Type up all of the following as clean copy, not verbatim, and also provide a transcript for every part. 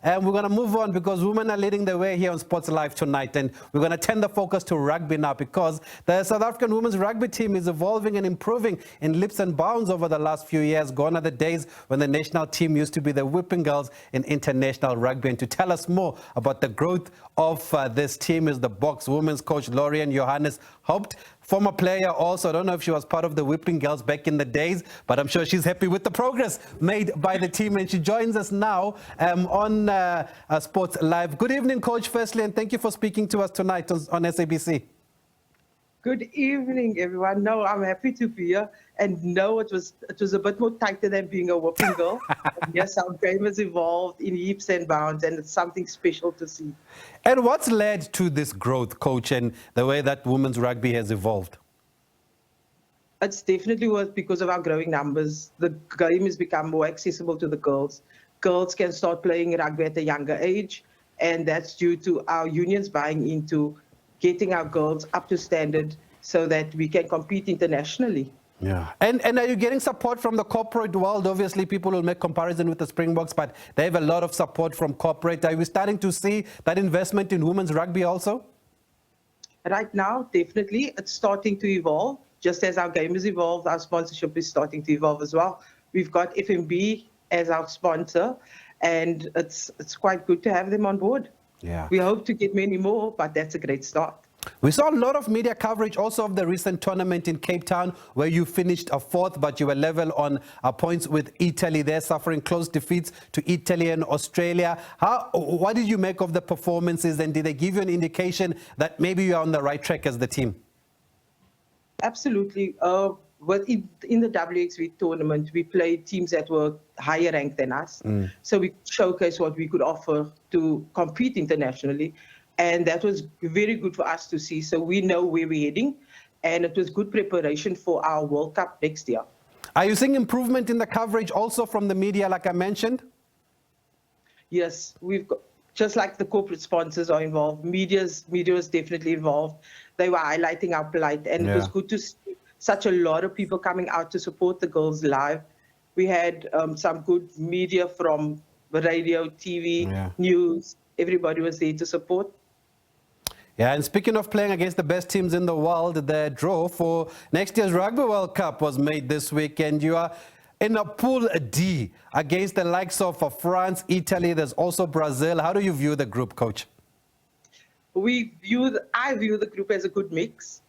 And we're going to move on because women are leading the way here on Sports Live tonight. And we're going to turn the focus to rugby now because the South African women's rugby team is evolving and improving in leaps and bounds over the last few years. Gone are the days when the national team used to be the whipping girls in international rugby. And to tell us more about the growth of this team is the Boks women's coach, Laurian Johannes-Haupt. Former player also. I don't know if she was part of the whipping girls back in the days, but I'm sure she's happy with the progress made by the team. And she joins us now on Sports Live. Good evening, Coach, firstly, and thank you for speaking to us tonight on SABC. Good evening, everyone. No, I'm happy to be here. And no, it was a bit more tighter than being a whipping girl. Yes, our game has evolved in leaps and bounds, and it's something special to see. And what's led to this growth, Coach, and the way that women's rugby has evolved? It's definitely was because of our growing numbers. The game has become more accessible to the girls. Girls can start playing rugby at a younger age, and that's due to our unions buying into getting our girls up to standard so that we can compete internationally. Yeah. And are you getting support from the corporate world? Obviously, people will make comparison with the Springboks, but they have a lot of support from corporate. Are we starting to see that investment in women's rugby also? Right now, definitely, it's starting to evolve. Just as our game has evolved, our sponsorship is starting to evolve as well. We've got FMB as our sponsor, and it's quite good to have them on board. Yeah. We hope to get many more, but that's a great start. We saw a lot of media coverage also of the recent tournament in Cape Town where you finished a fourth, but you were level on points with Italy. They're suffering close defeats to Italy and Australia. What did you make of the performances, and did they give you an indication that maybe you're on the right track as the team? Absolutely. In the WXV tournament, we played teams that were higher ranked than us. So we showcased what we could offer to compete internationally. And that was very good for us to see. So we know where we're heading. And it was good preparation for our World Cup next year. Are you seeing improvement in the coverage also from the media, like I mentioned? Yes, we've got, just like the corporate sponsors are involved, media was definitely involved. They were highlighting our plight. And it was good to see such a lot of people coming out to support the girls live. We had some good media from radio, TV, news. Everybody was there to support. Yeah, and speaking of playing against the best teams in the world, the draw for next year's Rugby World Cup was made this week, and you are in a Pool D against the likes of France, Italy. There's also Brazil. How do you view the group, Coach? I view the group as a good mix.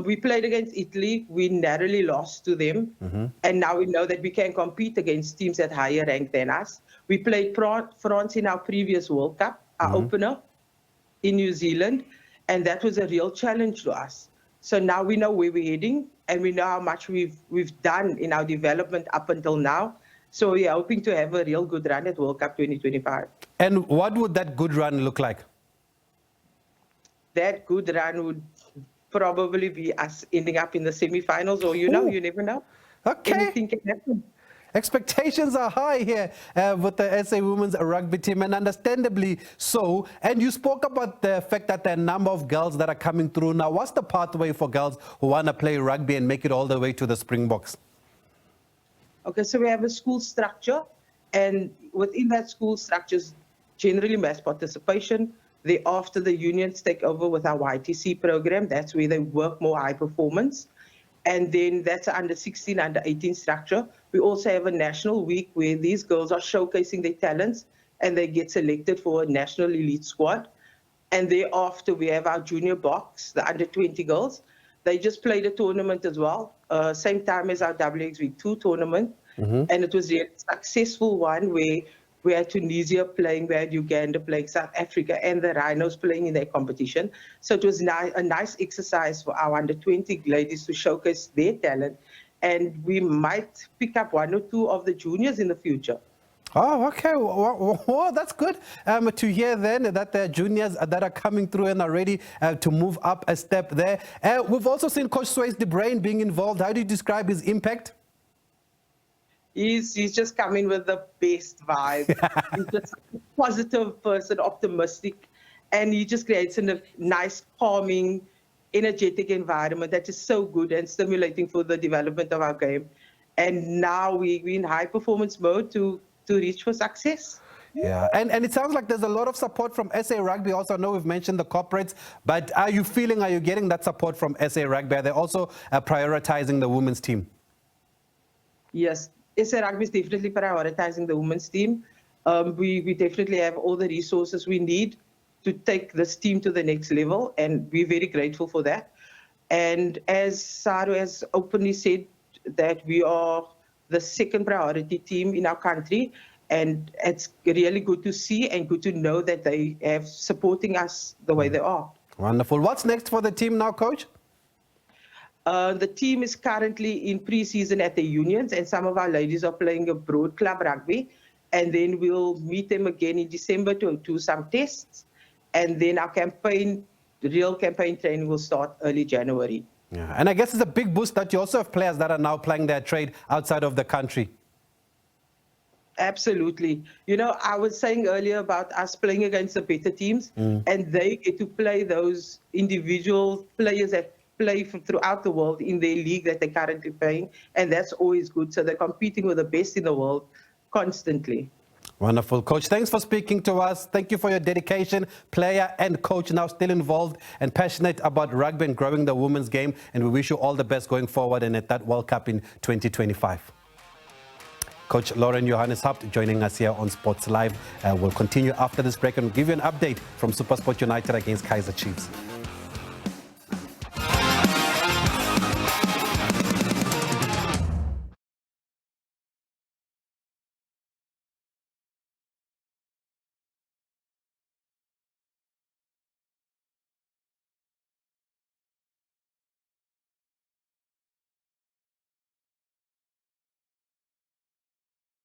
We played against Italy. We narrowly lost to them. And now we know that we can compete against teams at higher rank than us. We played France in our previous World Cup, our opener in New Zealand. And that was a real challenge to us. So now we know where we're heading, and we know how much we've done in our development up until now. So we're hoping to have a real good run at World Cup 2025. And what would that good run look like? That good run would probably be us ending up in the semi-finals, or you never know. Okay. Anything can happen. Expectations are high here with the SA Women's Rugby team, and understandably so. And you spoke about the fact that there are a number of girls that are coming through. Now, what's the pathway for girls who want to play rugby and make it all the way to the Springboks? Okay, so we have a school structure, and within that school structure is generally mass participation. Thereafter, the unions take over with our YTC program. That's where they work more high performance. And then that's under 16, under 18 structure. We also have a national week where these girls are showcasing their talents and they get selected for a national elite squad. And thereafter, we have our junior box, the under 20 girls. They just played a tournament as well, same time as our WXV2 tournament. And it was a successful one where we had Tunisia playing, we had Uganda playing, South Africa, and the Rhinos playing in their competition. So it was a nice exercise for our under 20 ladies to showcase their talent. And we might pick up one or two of the juniors in the future. Oh, okay. Well, that's good to hear then that there are juniors that are coming through and are ready to move up a step there. We've also seen Coach Swayze de Bruin being involved. How do you describe his impact? He's just coming with the best vibe. He's just a positive person, optimistic, and he just creates a nice, calming, energetic environment that is so good and stimulating for the development of our game. And now we're in high performance mode to reach for success. Yeah, and it sounds like there's a lot of support from SA Rugby. Also, I know we've mentioned the corporates, but are you getting that support from SA Rugby? Are they also prioritizing the women's team? Yes, SA Rugby is definitely prioritizing the women's team. We definitely have all the resources we need to take this team to the next level, and we're very grateful for that. And as Saru has openly said, that we are the second priority team in our country, and it's really good to see and good to know that they have supporting us the way they are. Wonderful. What's next for the team now, Coach? The team is currently in pre-season at the unions, and some of our ladies are playing abroad club rugby. And then we'll meet them again in December to do some tests. And then our real campaign training will start early January. Yeah, and I guess it's a big boost that you also have players that are now playing their trade outside of the country. Absolutely. You know, I was saying earlier about us playing against the better teams, and they get to play those individual players that play throughout the world in their league that they're currently playing, and that's always good. So they're competing with the best in the world constantly. Wonderful. Coach, thanks for speaking to us. Thank you for your dedication, player and coach, now still involved and passionate about rugby and growing the women's game. And we wish you all the best going forward and at that World Cup in 2025. Coach Laurian Johannes-Haupt joining us here on Sports Live. We'll continue after this break and give you an update from SuperSport United against Kaizer Chiefs.